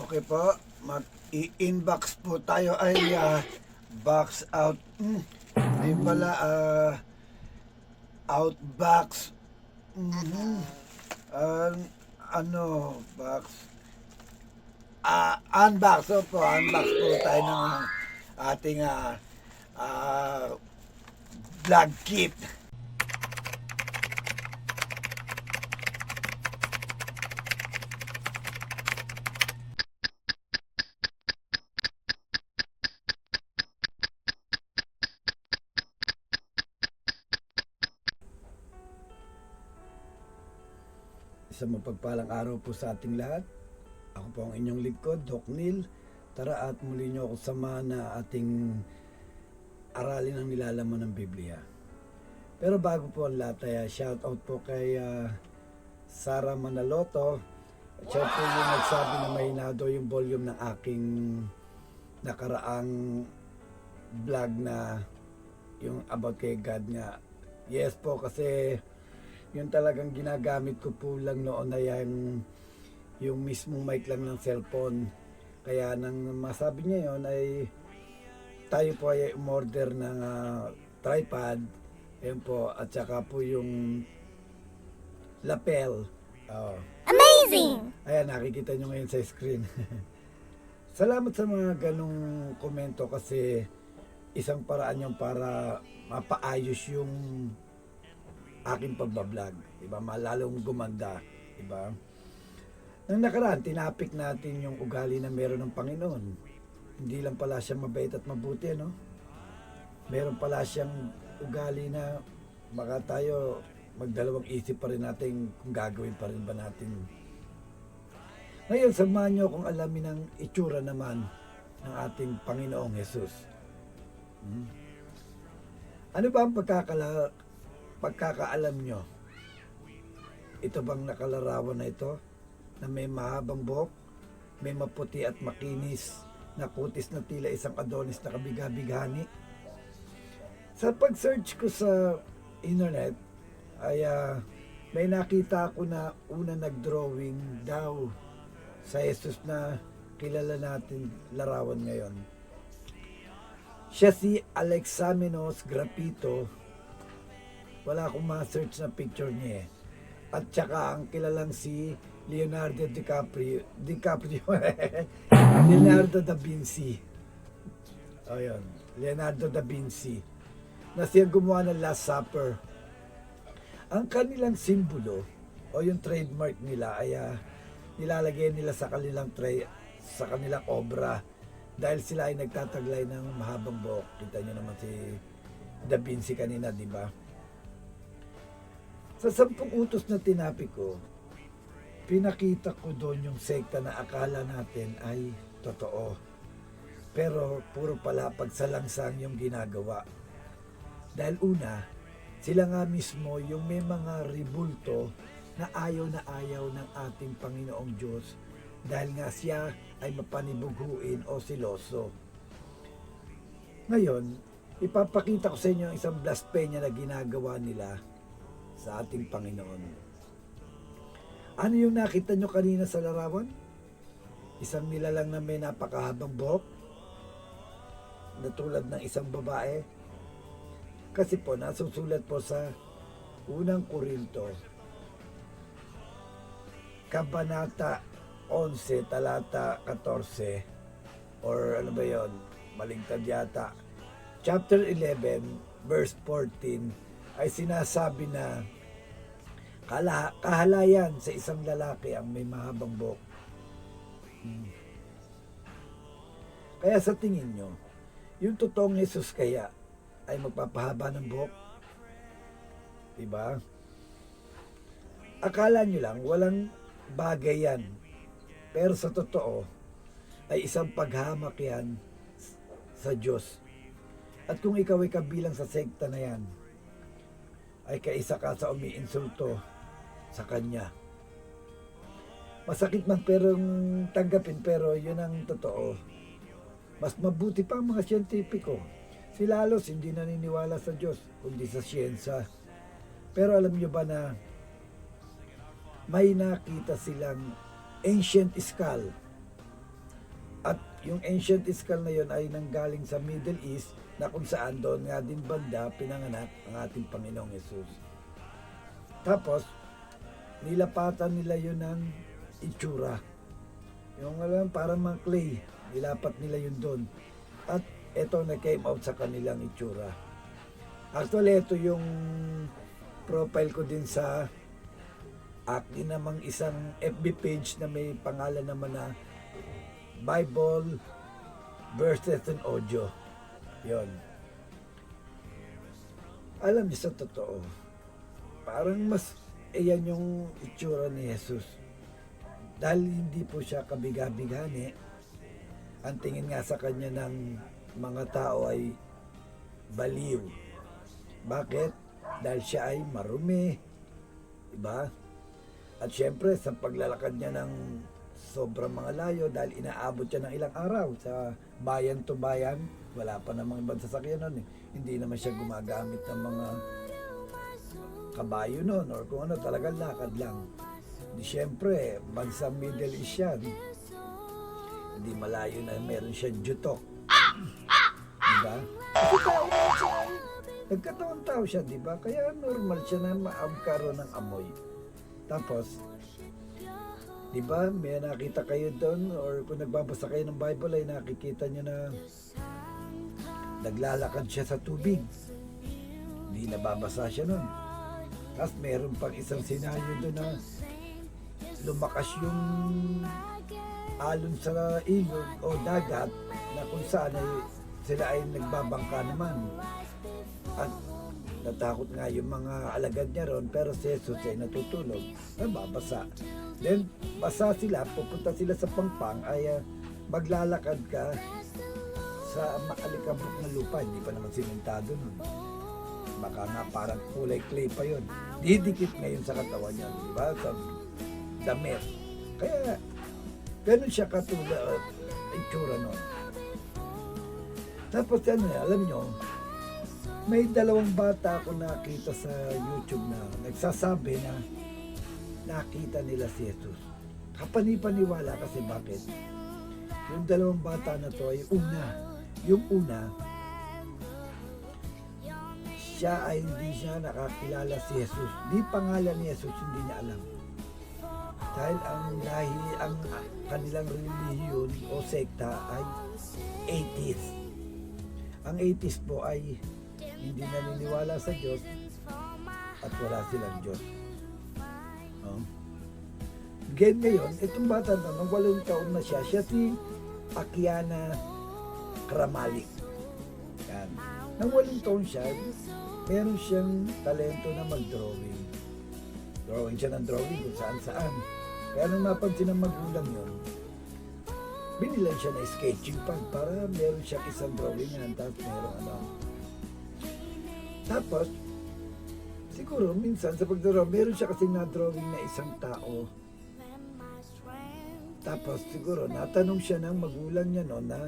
Okay po, mag-i-inbox po tayo ay box out. Hindi pala outbox. Box. Unbox po, unbox po tayo ng ating vlog kit. Isang mapagpalang araw po sa ating lahat. Ako po ang inyong lingkod, Doc Neil. Tara at muli niyo ako samahan na ating aralin ang nilalaman ng Biblia. Pero bago po ang lahat, shout out po kay Sara Manaloto. Siya po yung nagsabi na mahinado yung volume ng aking nakaraang vlog na yung about kay God nga. Yes po, kasi yung talagang ginagamit ko po lang noon na yung mismong mic lang ng cellphone. Kaya nang masabi niya yon ay tayo po ay umorder ng tripod. Ayun po, at saka po yung lapel. Amazing! Ayan, nakikita nyo ngayon sa screen. Salamat sa mga ganong komento kasi isang paraan yung para mapaayos yung aking pagbablog, diba? Malalong gumanda, diba? Nang nakaraan, tinapik natin yung ugali na meron ng Panginoon. Hindi lang pala siya mabait at mabuti, no? Meron pala siyang ugali na baka tayo magdalawang isip pa rin natin kung gagawin pa rin ba natin. Ngayon, samahan nyo kung alamin ang itsura naman ng ating Panginoong Jesus. Ano ba ang pagkakaalam nyo? Ito bang nakalarawan na ito na may mahabang buhok, may maputi at makinis na kutis na tila isang Adonis na kabiga-bighani? Sa pag-search ko sa internet ay may nakita ako na una nag-drawing daw sa Jesus na kilala natin larawan ngayon. Siya si Alexamenos Graffito. Wala akong ma-search na picture niya eh. At saka ang kilalang si Leonardo DiCaprio Leonardo da Vinci. Ayun, Leonardo da Vinci. Na siya gumawa ng Last Supper. Ang kanilang simbolo o yung trademark nila ay nilalagay nila sa kanilang sa kanilang obra dahil sila ay nagtataglay ng mahabang buhok. Kita nyo naman si Da Vinci kanina, di ba? Sa 10 utos na tinapik ko, pinakita ko doon yung sekta na akala natin ay totoo. Pero puro pala pagsalangsang yung ginagawa. Dahil una, sila nga mismo yung may mga ribulto na ayaw ng ating Panginoong Diyos dahil nga siya ay mapanibughuin o siloso. Ngayon, ipapakita ko sa inyo isang blasphemia na ginagawa nila sa ating Panginoon. Ano yung nakita nyo kanina sa larawan? Isang nilalang na may napakahabang buhok na tulad ng isang babae. Kasi po, nasusulat po sa unang Korinto, Kabanata 11, talata 14, or ano ba yun? Maligtad yata. Chapter 11, verse 14, ay sinasabi na kahalayan sa isang lalaki ang may mahabang buhok. Kaya sa tingin nyo, yung totoong Jesus kaya ay magpapahaba ng buhok? Diba? Akala nyo lang, walang bagay yan. Pero sa totoo, ay isang paghamak yan sa Diyos. At kung ikaw ay kabilang sa sekta na yan, ay kaisa ka sa umiinsulto sa Kanya. Masakit man perong tanggapin, pero yun ang totoo. Mas mabuti pa ang mga siyentipiko. Sila halos hindi naniniwala sa Diyos, kundi sa siyensya. Pero alam nyo ba na may nakita silang ancient skull yung ancient skull na yun ay nanggaling sa Middle East na kung saan doon nga din banda pinanganak ang ating Panginoong Yesus. Tapos, nilapatan nila yun ng itsura. Yung alam, parang mga clay, nilapat nila yun doon. At ito na came out sa kanilang itsura. Actually, ito yung profile ko din sa akin namang isang FB page na may pangalan naman na Bible Verses and Audio. Yon. Alam niyo sa totoo, parang mas iyan yung itsura ni Jesus. Dahil hindi po siya kabiga-bigani, ang tingin nga sa kanya ng mga tao ay baliw. Bakit? Dahil siya ay marumi. Diba? At syempre, sa paglalakad niya ng sobrang mga layo, dahil inaabot siya ng ilang araw sa bayan to bayan, wala pa namang ibang sasakyan nun eh. Hindi naman siya gumagamit ng mga kabayo nun or kung ano, talagang lakad lang. Di syempre, bansang Middle East yan. Hindi malayo na meron siya jutok. Diba? Kasi tao naman siya. Nagkataon tao siya, diba? Kaya normal siya na maagkaroon ng amoy. Tapos, diba, may nakita kayo doon or kung nagbabasa kayo ng Bible ay nakikita nyo na naglalakad siya sa tubig. Hindi nababasa siya nun. Tapos meron pang isang senaryo doon na lumakas yung alon sa ilog o dagat na kung saan ay sila ay nagbabangka naman. At natakot nga yung mga alagad niya ron, pero si Jesus ay natutulog, nababasa. Then, basa sila, pupunta sila sa pangpang, ay maglalakad ka sa makalikabok na lupa, hindi pa naman simentado nun. Baka nga parang kulay clay pa yun. Didikit ngayon sa katawan niya, di ba? Sa damit. Kaya, ganun siya katulad, itsura nun. Tapos ano, alam nyo, may dalawang bata ako nakita sa YouTube na nagsasabi na nakita nila si Jesus. Kapanipaniwala kasi bakit? Yung dalawang bata na to ay yung una, siya ay hindi siya nakakilala si Jesus. Di pangalan ni Jesus, hindi niya alam. Dahil ang kanilang relihiyon o sekta ay atheist. Ang atheist po ay hindi naniniwala sa Diyos at wala silang Diyos. Ngayon, itong bata na, nung 8 taon na siya si Akiana Kramalik. Yan. Nang 8 taon siya, meron siyang talento na mag-drawing. Drawing siya ng drawing kung saan-saan. Kaya nung napansin ng magulang yun, binilan siya na sketching pad para meron siyang isang drawing yan, tapos meron Tapos, siguro minsan sa pagdaraw, meron siya kasing na-drawing na isang tao. Tapos siguro natanong siya ng magulang niya noon na,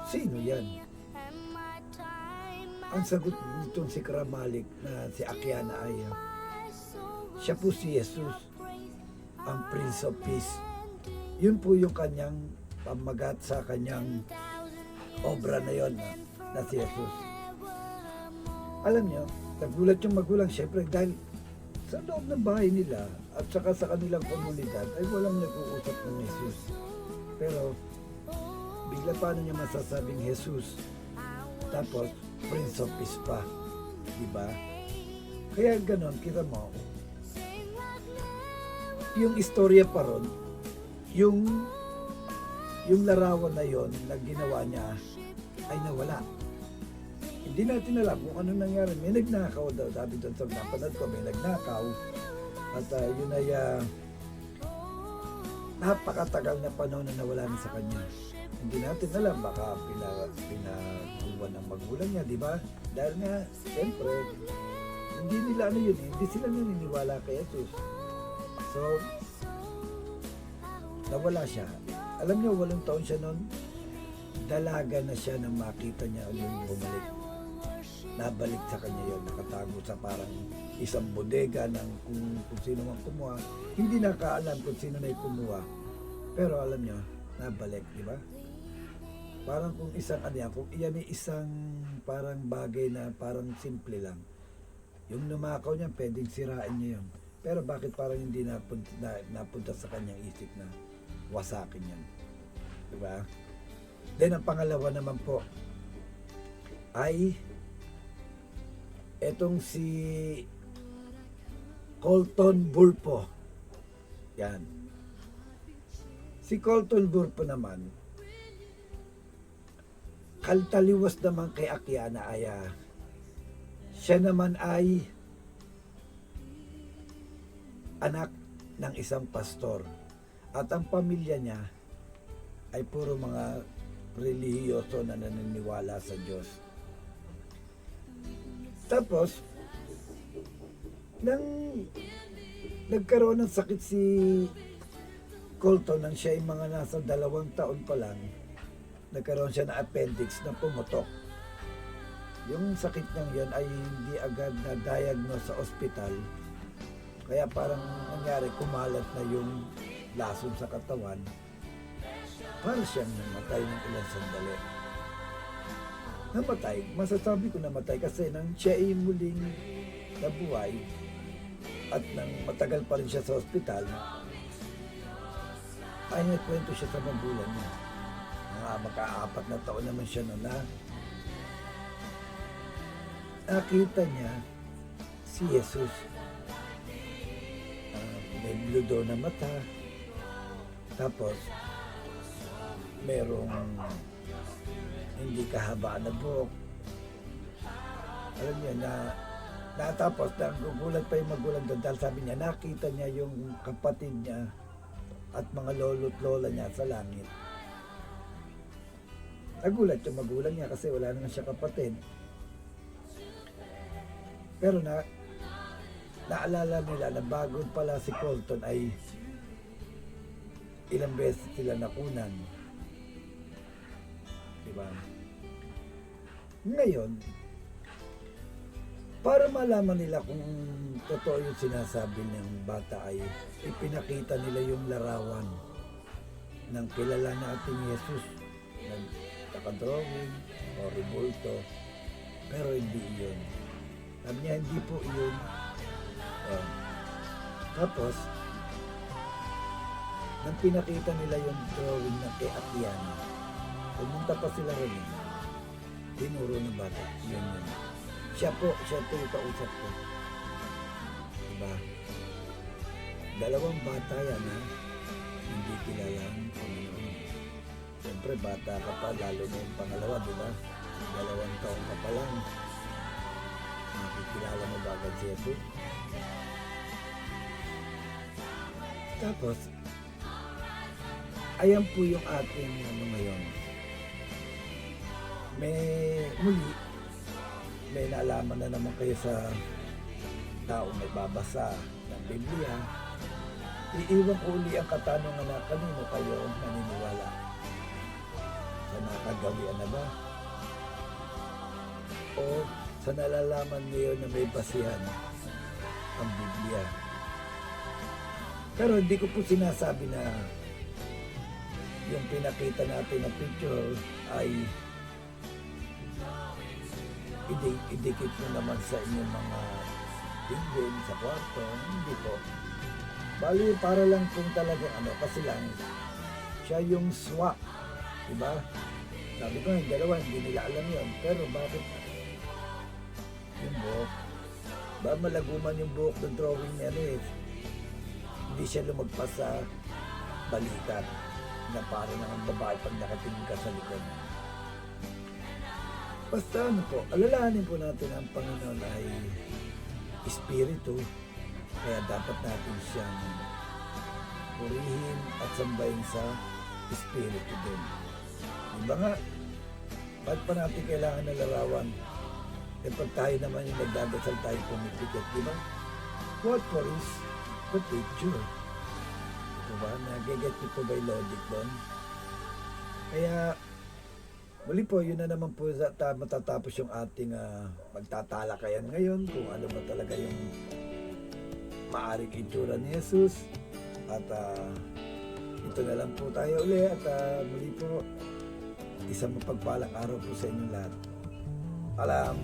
sino yan? Ang sagot nitong si Kramalik na si Akiana ay, siya po si Jesus, ang Prince of Peace. Yun po yung kanyang pamagat sa kanyang obra na yon na si Jesus. Alam nyo, nagulat yung magulang syempre dahil sa loob ng bahay nila at saka sa kanilang komunidad ay walang nag-uusap ng Jesus. Pero bigla paano niya masasabing Jesus tapos Prince of Peace pa, diba? Kaya ganon, kita mo, yung istorya pa ron, yung larawan na yon na ginawa niya ay nawala. Hindi natin alam kung ano nangyari. May nagnakaw daw. Sabi doon sa napanood ko, may nagnakaw. At yun ay napakatagal na panahon na nawala na sa kanya. Hindi natin alam. Baka pinakuha ng magulang niya, di ba? Dahil nga, siyempre, hindi nila ano yun eh. Hindi sila naniniwala kay Jesus. So, nawala siya. Alam niyo, 8 taon siya noon. Dalaga na siya nang makita niya yung bumalik. Nabalik sa kanya yon, nakatago sa parang isang bodega ng kung sino mang kumuha. Hindi nakaalam kung sino na yung kumuha. Pero alam nyo, nabalik, di ba? Parang kung isang ano yan, kung iyan ay isang parang bagay na parang simple lang. Yung numakaw niya, pwedeng sirain niya yun. Pero bakit parang hindi napunta sa kanyang isip na wasakin yan? Diba? Then ang pangalawa naman po ay etong si Colton Burpo. Yan. Si Colton Burpo naman, kaltaliwas naman kay Akiana ay siya naman ay anak ng isang pastor. At ang pamilya niya ay puro mga relihiyoso na naniniwala sa Diyos. Tapos, nang nagkaroon ng sakit si Colton nang siya ay mga nasa 2 taon pa lang, nagkaroon siya ng appendix na pumutok. Yung sakit niyang yun ay hindi agad na diagnose sa ospital. Kaya parang nangyari, kumalat na yung lason sa katawan. Para siyang namatay ng ilang sandali. Namatay, masasabi ko namatay kasi nang siya ay muling nabuhay at nang matagal pa rin siya sa ospital, ay nagkwento siya sa magulang niya. Mga maka-4 na taon naman siya noon na nakita niya si Jesus. May blue daw na mata, tapos merong hindi kahabaan na buhok. Alam niya na natapos, nagugulat pa yung magulang doon dahil sabi niya nakita niya yung kapatid niya at mga lolo't lola niya sa langit. Nagulat yung magulang niya kasi wala naman siya kapatid. Pero naalala nila na bago pala si Colton ay ilang beses sila nakunan. Diba? Ngayon, para malaman nila kung totoo yung sinasabi ng bata ay ipinakita nila yung larawan ng kilala nating Jesus. Nagkakadrawing o rebulto. Pero hindi yun. Sabi niya, hindi po yun. Tapos, nang pinakita nila yung drawing na kay Akiana, pumunta pa sila rin. Tinuro ng bata. Yun. Siya po yung kausap ko. Diba? 2 bata yan ha. Hindi kilala ang Panginoon. Siyempre bata ka pa, lalo na yung pangalawa, diba? 2 taon ka pa lang. Nakikilala mo ba agad si Jesus? Tapos, ayan po yung ating ngayon. May naalaman na naman kayo sa taong nagbabasa ng Biblia. Iiwan ko uli ang katanungan na kanino kayo naniniwala. Sa nakagawian na ba? O sa nalalaman niyo na may basihan ang Biblia? Pero hindi ko po sinasabi na yung pinakita natin na picture ay idikit mo naman sa inyong mga dingding sa kwarto. Hindi po. Bali, para lang kung talagang kasi lang siya yung swak. Diba? Sabi ko, yung dalawa, hindi nila alam yun. Pero bakit yung buhok? Ba malaguman yung buhok ng drawing niya hindi siya lumagpas sa balikat na parang ang babae pag nakatingin ka sa likod. Basta po, alalahanin po natin ang Panginoon ay Espiritu, kaya dapat natin siyang purihin at sambahin sa Espiritu din. Diba nga, ba't pa natin kailangan ng larawan? Pag tayo naman yung nagdadasal tayo pumipikit, diba? What for is the picture? Ito ba? Nag-get nyo po ba yung logic doon? Kaya, muli po, yun na naman po matatapos yung ating pagtatalakayan ngayon kung ano ba talaga yung maaring itsura ni Jesus. At ito na lang po tayo uli at muli po, Isang mapagpalang araw po sa inyong lahat. Alam.